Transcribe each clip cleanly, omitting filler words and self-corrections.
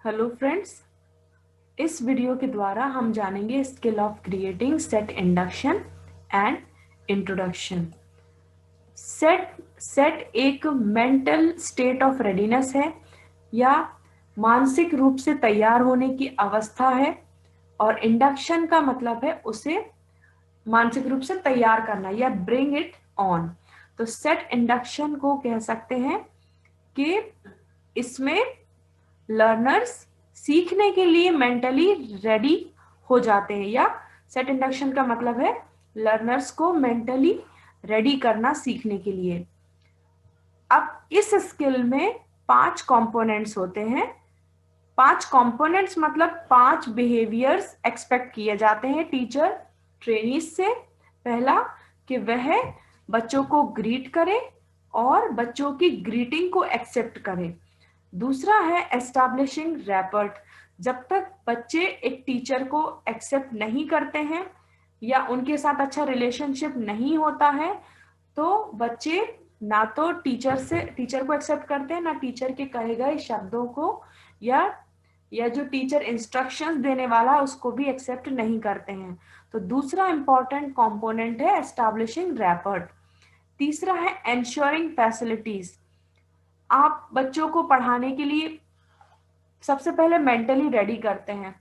Hello friends, इस video के द्वारा हम जानेंगे skill of creating set induction and introduction. Set एक मेंटल स्टेट ऑफ रेडीनेस है या मानसिक रूप से तैयार होने की अवस्था है, और इंडक्शन का मतलब है उसे मानसिक रूप से तैयार करना या ब्रिंग इट ऑन। तो सेट इंडक्शन को कह सकते हैं कि इसमें लर्नर्स सीखने के लिए मेंटली रेडी हो जाते हैं, या सेट इंडक्शन का मतलब है लर्नर्स को मेंटली रेडी करना सीखने के लिए। अब इस स्किल में 5 कंपोनेंट्स होते हैं। 5 कंपोनेंट्स मतलब 5 बिहेवियर्स एक्सपेक्ट किए जाते हैं टीचर ट्रेनीज से। पहला, कि वह बच्चों को ग्रीट करे और बच्चों की ग्रीटिंग को एक्सेप्ट करे। दूसरा है एस्टैब्लिशिंग रैपर्ट। जब तक बच्चे एक टीचर को एक्सेप्ट नहीं करते हैं या उनके साथ अच्छा रिलेशनशिप नहीं होता है, तो बच्चे ना तो टीचर को एक्सेप्ट करते हैं, ना टीचर के कहे गए शब्दों को या जो टीचर इंस्ट्रक्शंस देने वाला है उसको भी एक्सेप्ट नहीं करते हैं। तो दूसरा इंपॉर्टेंट कंपोनेंट है एस्टैब्लिशिंग रैपर्ट। तीसरा है एंश्योरिंग फैसिलिटीज। आप बच्चों को पढ़ाने के लिए सबसे पहले मेंटली रेडी करते हैं।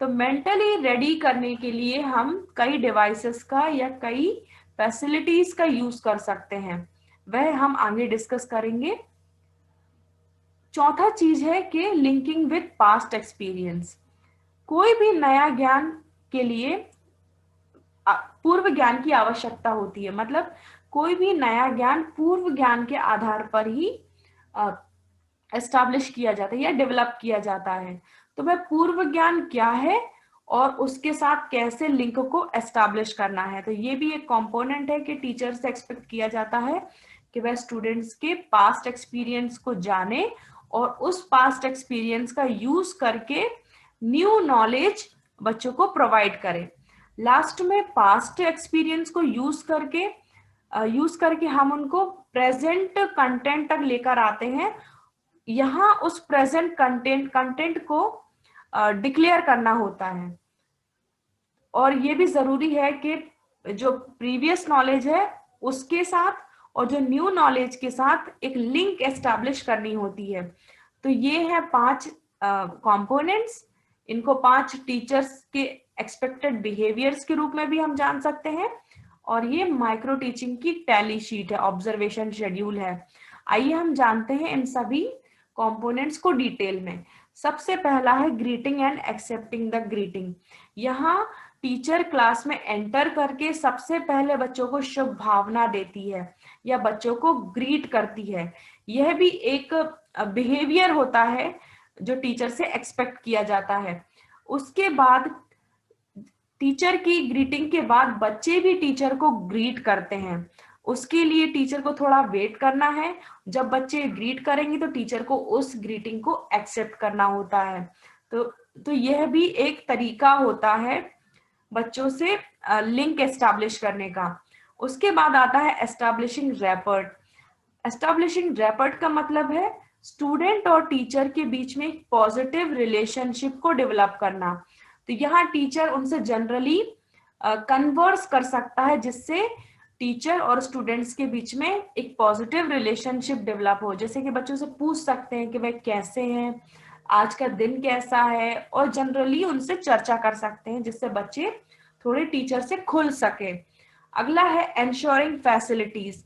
तो मेंटली रेडी करने के लिए हम कई डिवाइसेस का या कई फैसिलिटीज का यूज कर सकते हैं, वह हम आगे डिस्कस करेंगे। चौथा चीज है कि लिंकिंग विद पास्ट एक्सपीरियंस। कोई भी नया ज्ञान के लिए पूर्व ज्ञान की आवश्यकता होती है। मतलब कोई भी नया ज्ञान पूर्व ज्ञान के आधार पर ही एस्टैब्लिश किया जाता है या डेवलप किया जाता है। तो वह पूर्व ज्ञान क्या है और उसके साथ कैसे लिंक को एस्टैब्लिश करना है। तो ये भी एक कंपोनेंट है कि टीचर से एक्सपेक्ट किया जाता है कि वह स्टूडेंट्स के पास्ट एक्सपीरियंस को जाने और उस पास्ट एक्सपीरियंस का यूज करके न्यू नॉलेज बच्चों को प्रोवाइड करे। लास्ट में पास्ट एक्सपीरियंस को यूज करके हम उनको प्रेजेंट कंटेंट तक लेकर आते हैं। यहाँ उस प्रेजेंट कंटेंट को डिक्लेयर करना होता है, और ये भी जरूरी है कि जो प्रीवियस नॉलेज है उसके साथ और जो न्यू नॉलेज के साथ एक लिंक एस्टैब्लिश करनी होती है। तो ये है 5 कंपोनेंट्स। इनको 5 टीचर्स के एक्सपेक्टेड बिहेवियर्स के रूप में भी हम जान सकते हैं, और ये माइक्रो टीचिंग की टैली शीट है, ऑब्जर्वेशन शेड्यूल है। आइए हम जानते हैं इन सभी कंपोनेंट्स को डिटेल में। सबसे पहला है greeting and accepting the greeting. यहाँ टीचर क्लास में एंटर करके सबसे पहले बच्चों को शुभ भावना देती है या बच्चों को ग्रीट करती है। यह भी एक बिहेवियर होता है जो टीचर से एक्सपेक्ट किया जाता है। उसके बाद टीचर की ग्रीटिंग के बाद बच्चे भी टीचर को ग्रीट करते हैं। उसके लिए टीचर को थोड़ा वेट करना है। जब बच्चे ग्रीट करेंगे तो टीचर को उस ग्रीटिंग को एक्सेप्ट करना होता है। तो यह भी एक तरीका होता है बच्चों से लिंक एस्टैब्लिश करने का। उसके बाद आता है एस्टैब्लिशिंग रैपर्ट। एस्टैब्लिशिंग रैपर्ट का मतलब है स्टूडेंट और टीचर के बीच में एक पॉजिटिव रिलेशनशिप को डेवलप करना। तो यहाँ टीचर उनसे जनरली कन्वर्स कर सकता है, जिससे टीचर और स्टूडेंट्स के बीच में एक पॉजिटिव रिलेशनशिप डेवलप हो। जैसे कि बच्चों से पूछ सकते हैं कि वे कैसे हैं, आज का दिन कैसा है, और जनरली उनसे चर्चा कर सकते हैं जिससे बच्चे थोड़े टीचर से खुल सके। अगला है एंश्योरिंग फैसिलिटीज।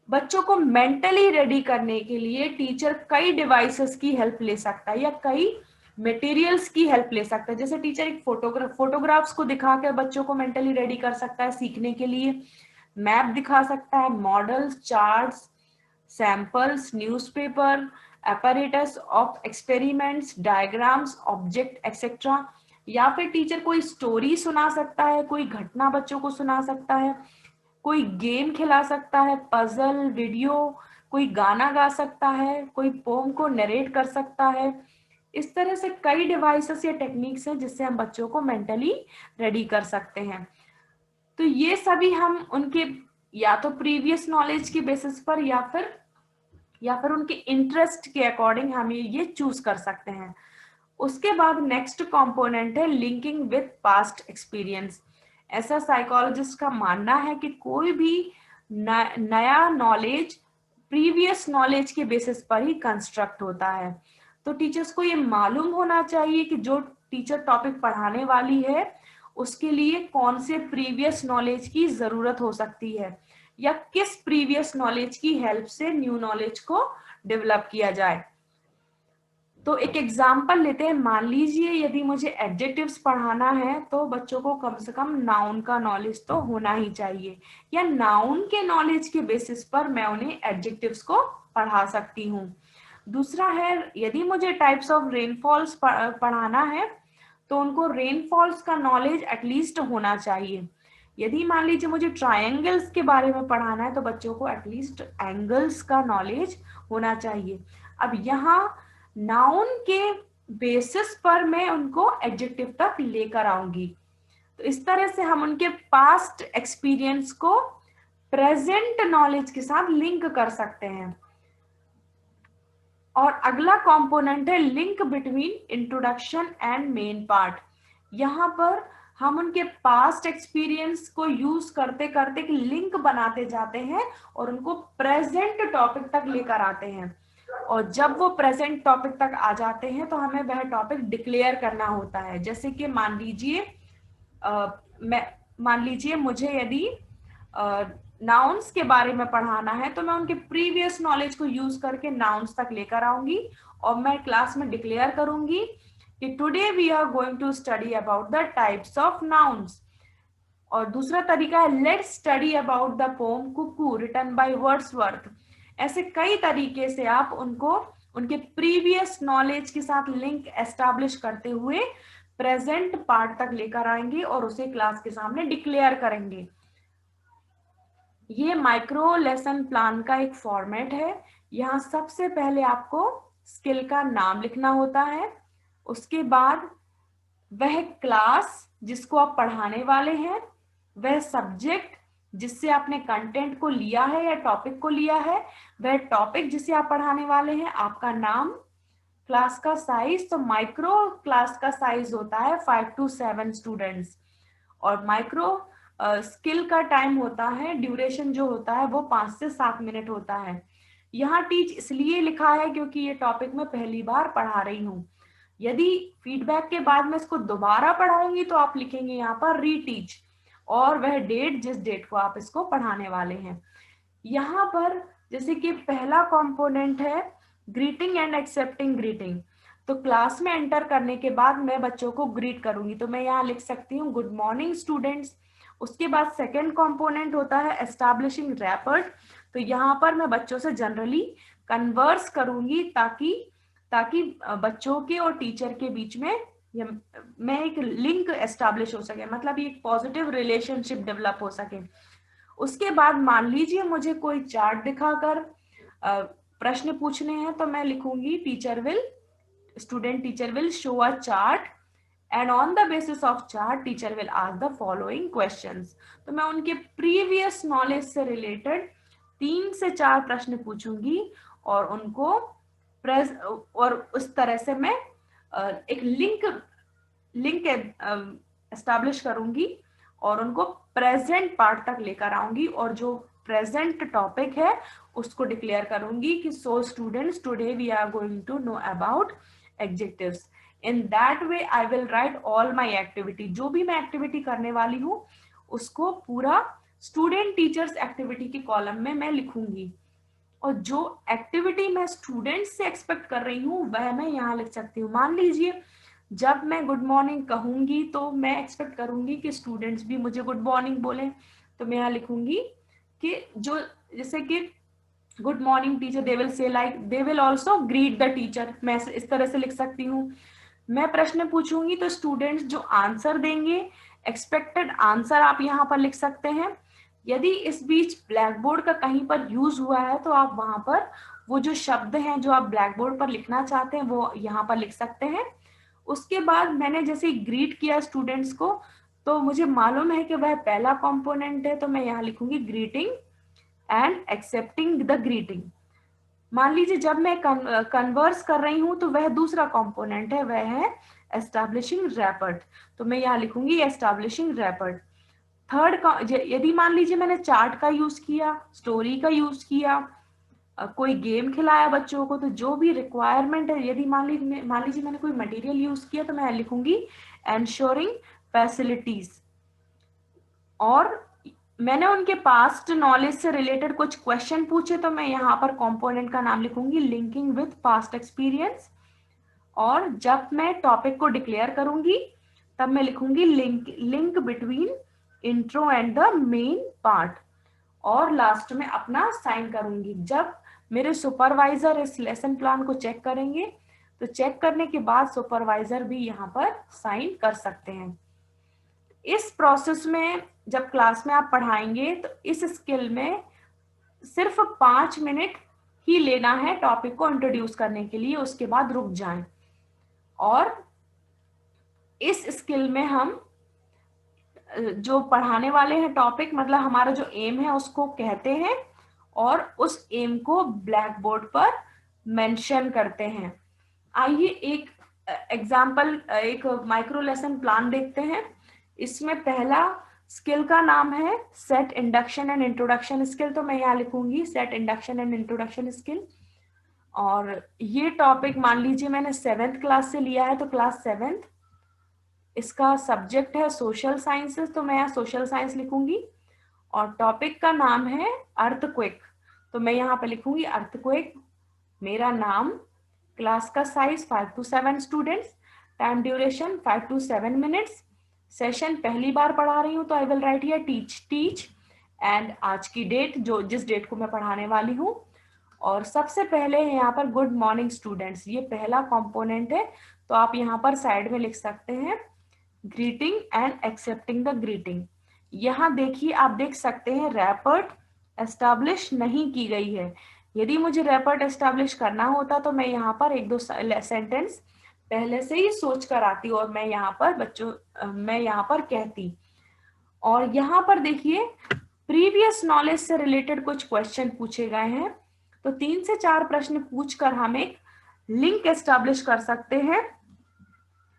बच्चों को मेंटली रेडी करने के लिए टीचर कई डिवाइसेस की हेल्प ले सकता है या कई मटेरियल्स की हेल्प ले सकता है। जैसे टीचर एक फोटोग्राफ्स को दिखाकर बच्चों को मेंटली रेडी कर सकता है सीखने के लिए। मैप दिखा सकता है, models, charts, samples, newspaper, apparatus of experiments, diagrams, object etcetera. या फिर टीचर कोई स्टोरी सुना सकता है, कोई घटना बच्चों को सुना सकता है, कोई गेम खिला सकता है, पजल, वीडियो, कोई गाना गा सकता है, कोई पोम को नरेट कर सकता है। इस तरह से कई डिवाइसेस या टेक्निक्स हैं जिससे हम बच्चों को मेंटली रेडी कर सकते हैं। तो ये सभी हम उनके या तो प्रीवियस नॉलेज के बेसिस पर या फिर उनके इंटरेस्ट के अकॉर्डिंग हम ये चूज कर सकते हैं। उसके बाद नेक्स्ट कंपोनेंट है लिंकिंग विद पास्ट एक्सपीरियंस। ऐसा साइकोलॉजिस्ट का मानना है कि कोई भी नया नॉलेज प्रीवियस नॉलेज के बेसिस पर ही कंस्ट्रक्ट होता है। तो टीचर्स को ये मालूम होना चाहिए कि जो टीचर टॉपिक पढ़ाने वाली है उसके लिए कौन से प्रीवियस नॉलेज की जरूरत हो सकती है या किस प्रीवियस नॉलेज की हेल्प से न्यू नॉलेज को डेवलप किया जाए। तो एक एग्जाम्पल लेते हैं। मान लीजिए यदि मुझे एडजेक्टिव्स पढ़ाना है तो बच्चों को कम से कम नाउन का नॉलेज तो होना ही चाहिए, या नाउन के नॉलेज के बेसिस पर मैं उन्हें एडजेक्टिव्स को पढ़ा सकती हूँ। दूसरा है, यदि मुझे टाइप्स ऑफ रेनफॉल्स पढ़ाना है तो उनको रेनफॉल्स का नॉलेज एटलीस्ट होना चाहिए। यदि मान लीजिए मुझे ट्रायंगल्स के बारे में पढ़ाना है तो बच्चों को एटलीस्ट एंगल्स का नॉलेज होना चाहिए। अब यहाँ नाउन के बेसिस पर मैं उनको एडजेक्टिव तक लेकर आऊंगी। तो इस तरह से हम उनके पास्ट एक्सपीरियंस को प्रेजेंट नॉलेज के साथ लिंक कर सकते हैं। और अगला कंपोनेंट है link between introduction and main part. यहाँ पर हम उनके पास्ट एक्सपीरियंस को यूज करते करते एक लिंक बनाते जाते हैं और उनको प्रेजेंट टॉपिक तक लेकर आते हैं। और जब वो प्रेजेंट टॉपिक तक आ जाते हैं तो हमें वह टॉपिक डिक्लेयर करना होता है। जैसे कि मान लीजिए मुझे यदि नाउन्स के बारे में पढ़ाना है तो मैं उनके प्रीवियस नॉलेज को यूज करके नाउन्स तक लेकर आऊंगी और मैं क्लास में डिक्लेयर करूंगी कि today we are going to study about the types of nouns. और दूसरा तरीका है let's study about the poem cuckoo written by Wordsworth. ऐसे कई तरीके से आप उनको उनके प्रीवियस नॉलेज के साथ लिंक एस्टैब्लिश करते हुए प्रेजेंट पार्ट तक लेकर आएंगे और उसे क्लास के सामने डिक्लेयर करेंगे। ये माइक्रो लेसन प्लान का एक फॉर्मेट है। यहाँ सबसे पहले आपको स्किल का नाम लिखना होता है, उसके बाद वह क्लास जिसको आप पढ़ाने वाले हैं, वह सब्जेक्ट जिससे आपने कंटेंट को लिया है या टॉपिक को लिया है, वह टॉपिक जिसे आप पढ़ाने वाले हैं, आपका नाम, क्लास का साइज। तो माइक्रो क्लास का साइज होता है 5 to 7 स्टूडेंट्स और माइक्रो स्किल का टाइम होता है, ड्यूरेशन जो होता है वो 5 से 7 मिनट होता है। यहाँ टीच इसलिए लिखा है क्योंकि ये टॉपिक मैं पहली बार पढ़ा रही हूँ। यदि फीडबैक के बाद मैं इसको दोबारा पढ़ाऊंगी तो आप लिखेंगे यहाँ पर रीटीच और वह डेट जिस डेट को आप इसको पढ़ाने वाले हैं। यहाँ पर जैसे कि पहला कंपोनेंट है ग्रीटिंग एंड एक्सेप्टिंग ग्रीटिंग। तो क्लास में एंटर करने के बाद मैं बच्चों को ग्रीट करूंगी तो मैं यहाँ लिख सकती हूँ गुड मॉर्निंग स्टूडेंट्स। उसके बाद सेकेंड कंपोनेंट होता है एस्टैब्लिशिंग रैपर्ड। तो यहाँ पर मैं बच्चों से जनरली कन्वर्स करूंगी ताकि बच्चों के और टीचर के बीच में मैं एक लिंक एस्टैब्लिश हो सके, मतलब ये एक पॉजिटिव रिलेशनशिप डेवलप हो सके। उसके बाद मान लीजिए मुझे कोई चार्ट दिखाकर प्रश्न पूछने हैं तो मैं लिखूंगी student teacher will show a chart and on the basis of chart teacher will ask the following questions। तो मैं उनके प्रीवियस नॉलेज से रिलेटेड 3 से 4 प्रश्न पूछूंगी और उनको और उस तरह से मैं एक लिंक एस्टैब्लिश करूंगी और उनको प्रेजेंट पार्ट तक लेकर आऊंगी और जो प्रेजेंट टॉपिक है उसको डिक्लेयर करूंगी कि so students today we are going to know about adjectives. In that way I will write all my activity. जो भी मैं एक्टिविटी करने वाली हूँ उसको पूरा स्टूडेंट टीचर्स एक्टिविटी के कॉलम में मैं लिखूंगी और जो एक्टिविटी मैं स्टूडेंट्स से एक्सपेक्ट कर रही हूँ वह मैं यहाँ लिख सकती हूँ। मान लीजिए जब मैं गुड मॉर्निंग कहूंगी तो मैं एक्सपेक्ट करूंगी कि स्टूडेंट्स भी मुझे गुड मॉर्निंग बोले, तो मैं यहाँ लिखूंगी कि जो जैसे कि good morning teacher they will say like they will also greet the teacher, मैं इस तरह से लिख सकती हूँ। मैं प्रश्न पूछूंगी तो स्टूडेंट्स जो आंसर देंगे एक्सपेक्टेड आंसर आप यहाँ पर लिख सकते हैं। यदि इस बीच ब्लैक बोर्ड का कहीं पर यूज हुआ है तो आप वहां पर वो जो शब्द हैं जो आप ब्लैक बोर्ड पर लिखना चाहते हैं वो यहाँ पर लिख सकते हैं। उसके बाद मैंने जैसे ग्रीट किया स्टूडेंट्स को तो मुझे मालूम है कि वह पहला कंपोनेंट है तो मैं यहाँ लिखूंगी greeting and accepting the greeting. मान लीजिए जब मैं कन्वर्स कर रही हूं तो वह दूसरा कंपोनेंट है, वह है एस्टैब्लिशिंग रैपर्ट। तो मैं यहाँ लिखूंगी एस्टैब्लिशिंग रैपर्ट। थर्ड, यदि मान लीजिए मैंने चार्ट का यूज किया, स्टोरी का यूज किया, कोई गेम खिलाया बच्चों को, तो जो भी रिक्वायरमेंट है, यदि मान लीजिए मैंने कोई मटेरियल यूज किया, तो मैं लिखूंगी एंश्योरिंग फैसिलिटीज। और मैंने उनके पास्ट नॉलेज से रिलेटेड कुछ क्वेश्चन पूछे, तो मैं यहाँ पर कंपोनेंट का नाम लिखूंगी लिंकिंग विथ पास्ट एक्सपीरियंस। और जब मैं टॉपिक को डिक्लेयर करूंगी तब मैं लिखूंगी link between intro and the main part. और लास्ट में अपना साइन करूंगी। जब मेरे सुपरवाइजर इस लेसन प्लान को चेक करेंगे तो चेक करने के बाद सुपरवाइजर भी यहाँ पर साइन कर सकते हैं। इस प्रोसेस में जब क्लास में आप पढ़ाएंगे तो इस स्किल में सिर्फ 5 मिनट ही लेना है टॉपिक को इंट्रोड्यूस करने के लिए, उसके बाद रुक जाएं। और इस स्किल में हम जो पढ़ाने वाले हैं टॉपिक, मतलब हमारा जो एम है उसको कहते हैं और उस एम को ब्लैक बोर्ड पर मेंशन करते हैं। आइए एक एग्जाम्पल, एक माइक्रो लेसन प्लान देखते हैं। इसमें पहला स्किल का नाम है set induction and introduction skill. तो मैं यहाँ लिखूंगी set induction and introduction skill. और ये टॉपिक मान लीजिए मैंने 7th क्लास से लिया है, तो क्लास 7th, इसका सब्जेक्ट है सोशल साइंसेस, तो मैं यहाँ सोशल साइंस लिखूंगी। और टॉपिक का नाम है अर्थक्वेक, तो मैं यहाँ पे लिखूंगी अर्थक्वेक। मेरा नाम, क्लास का size 5 to 7 students, time duration 5 to 7 minutes, session पहली बार पढ़ा रही हूँ तो आई will right here teach and आज की डेट, जो जिस डेट को मैं पढ़ाने वाली हूँ। और सबसे पहले यहाँ पर गुड मॉर्निंग स्टूडेंट्स, ये पहला कंपोनेंट है, तो आप यहाँ पर साइड में लिख सकते हैं greeting and accepting the greeting. यहाँ देखिए, आप देख सकते हैं रैपर्ट एस्टैब्लिश नहीं की गई है। यदि मुझे रैपर्ट एस्टैब्लिश करना होता तो मैं यहाँ पर 1-2 सेंटेंस पहले से ही सोच कर आती और मैं यहाँ पर कहती। और यहाँ पर देखिए प्रीवियस नॉलेज से रिलेटेड कुछ क्वेश्चन पूछे गए हैं, तो 3 से 4 प्रश्न पूछकर हम एक लिंक एस्टैब्लिश कर सकते हैं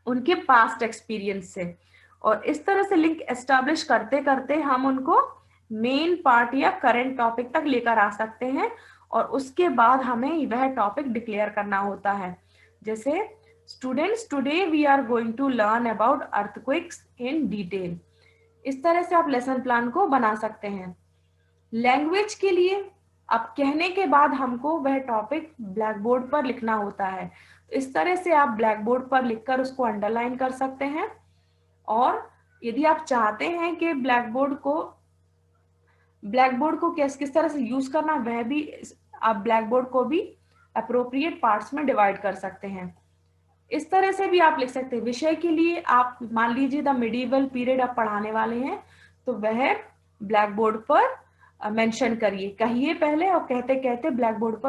उनके पास्ट एक्सपीरियंस से। और इस तरह से लिंक एस्टैब्लिश करते करते हम उनको मेन पार्ट या करंट टॉपिक तक लेकर आ सकते हैं। और उसके बाद हमें वह टॉपिक डिक्लेयर करना होता है। जैसे students, today we are going to learn about earthquakes in detail. इस तरह से आप लेसन प्लान को बना सकते हैं। लैंग्वेज के लिए अब कहने के बाद हमको वह टॉपिक ब्लैक बोर्ड पर लिखना होता है, तो इस तरह से आप ब्लैक बोर्ड पर लिखकर उसको अंडरलाइन कर सकते हैं। और यदि आप चाहते हैं कि ब्लैक बोर्ड को किस तरह से यूज करना, वह भी आप ब्लैक बोर्ड को भी अप्रोप्रिएट पार्ट्स में डिवाइड कर सकते हैं। इस तरह से भी आप लिख सकते हैं। विषय के लिए आप मान लीजिए द मिडिवल पीरियड आप पढ़ाने वाले हैं, तो वह ब्लैक बोर्ड पर मेंशन करिए, कहिए पहले और कहते कहते ब्लैक बोर्ड पर